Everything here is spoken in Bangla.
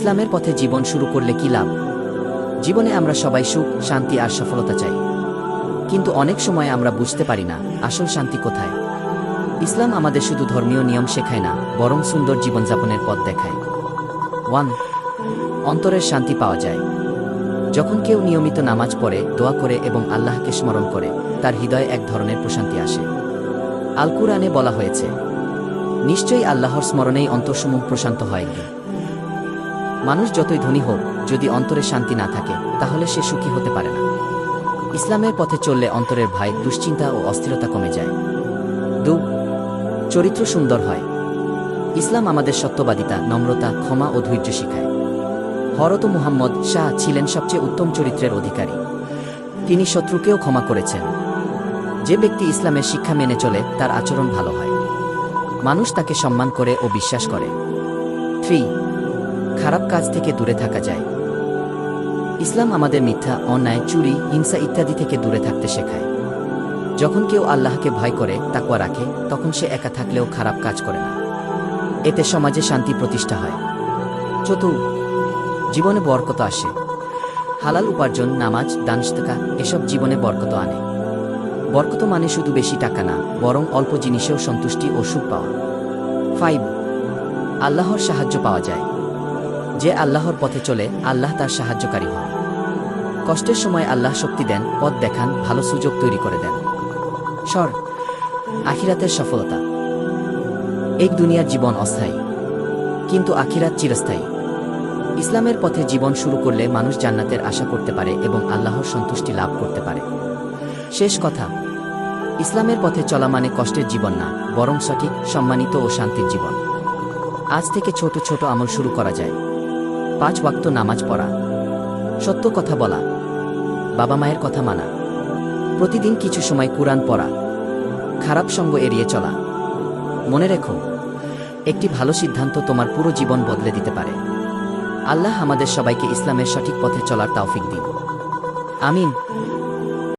ইসলামের পথে জীবন শুরু করলে কি লাভ? জীবনে আমরা সবাই সুখ, শান্তি আর সফলতা চাই, কিন্তু অনেক সময় আমরা বুঝতে পারি না আসল শান্তি কোথায়। ইসলাম আমাদের শুধু ধর্মীয় নিয়ম শেখায় না, বরং সুন্দর জীবনযাপনের পথ দেখায়। 1. অন্তরের শান্তি পাওয়া যায়। যখন কেউ নিয়মিত নামাজ পড়ে, দোয়া করে এবং আল্লাহকে স্মরণ করে, তার হৃদয়ে এক ধরনের প্রশান্তি আসে। আল কুরআনে বলা হয়েছে, নিশ্চয়ই আল্লাহর স্মরণেই অন্তরসমূহ প্রশান্ত হয়। মানুষ যতই ধনী হোক, যদি অন্তরে শান্তি না থাকে, তাহলে সে সুখী হতে পারে না। ইসলামের পথে চললে অন্তরের ভয়, দুশ্চিন্তা ও অস্থিরতা কমে যায়। 2. চরিত্র সুন্দর হয়। ইসলাম আমাদের সত্যবাদিতা, নম্রতা, ক্ষমা ও ধৈর্য শিখায়। হযরত মুহাম্মদ শাহ ছিলেন সবচেয়ে উত্তম চরিত্রের অধিকারী। তিনি শত্রুকেও ক্ষমা করেছেন। যে ব্যক্তি ইসলামের শিক্ষা মেনে চলে, তার আচরণ ভালো হয়। মানুষ তাকে সম্মান করে ও বিশ্বাস করে। 3. খারাপ কাজ থেকে দূরে থাকা যায়। ইসলাম আমাদের মিথ্যা, অন্যায়, চুরি, হিংসা ইত্যাদি থেকে দূরে থাকতে শেখায়। যখন কেউ আল্লাহকে ভয় করে, তাকওয়া রাখে, তখন সে একা থাকলেও খারাপ কাজ করে না। এতে সমাজে শান্তি প্রতিষ্ঠা হয়। 4. জীবনে বরকত আসে। হালাল উপার্জন, নামাজ, দান সদকা এসব জীবনে বরকত আনে। বরকত মানে শুধু বেশি টাকা না, বরং অল্প জিনিসেও সন্তুষ্টি ও সুখ পাওয়া। 5. আল্লাহর সাহায্য পাওয়া যায়। যে আল্লাহর পথে চলে, আল্লাহ তার সাহায্যকারী হন। কষ্টের সময় আল্লাহ শক্তি দেন, পথ দেখান, ভালো সুযোগ তৈরি করে দেন। আখিরাতের সফলতা। এই দুনিয়ার জীবন অস্থায়ী, কিন্তু আখিরাত চিরস্থায়ী। ইসলামের পথে জীবন শুরু করলে মানুষ জান্নাতের আশা করতে পারে এবং আল্লাহর সন্তুষ্টি লাভ করতে পারে। শেষ কথা, ইসলামের পথে চলা মানে কষ্টের জীবন না, বরং সঠিক, সম্মানিত ও শান্তির জীবন। আজ থেকে ছোট ছোট আমল শুরু করা যায়। 5 ওয়াক্ত নামাজ পড়া, সত্য কথা বলা, বাবা মায়ের কথা মানা, প্রতিদিন কিছু সময় কুরআন পড়া, খারাপ সঙ্গ এড়িয়ে চলা। মনে রেখো, একটি ভালো সিদ্ধান্ত তোমার পুরো জীবন বদলে দিতে পারে। আল্লাহ আমাদের সবাইকে ইসলামের সঠিক পথে চলার তৌফিক দিন। আমিন।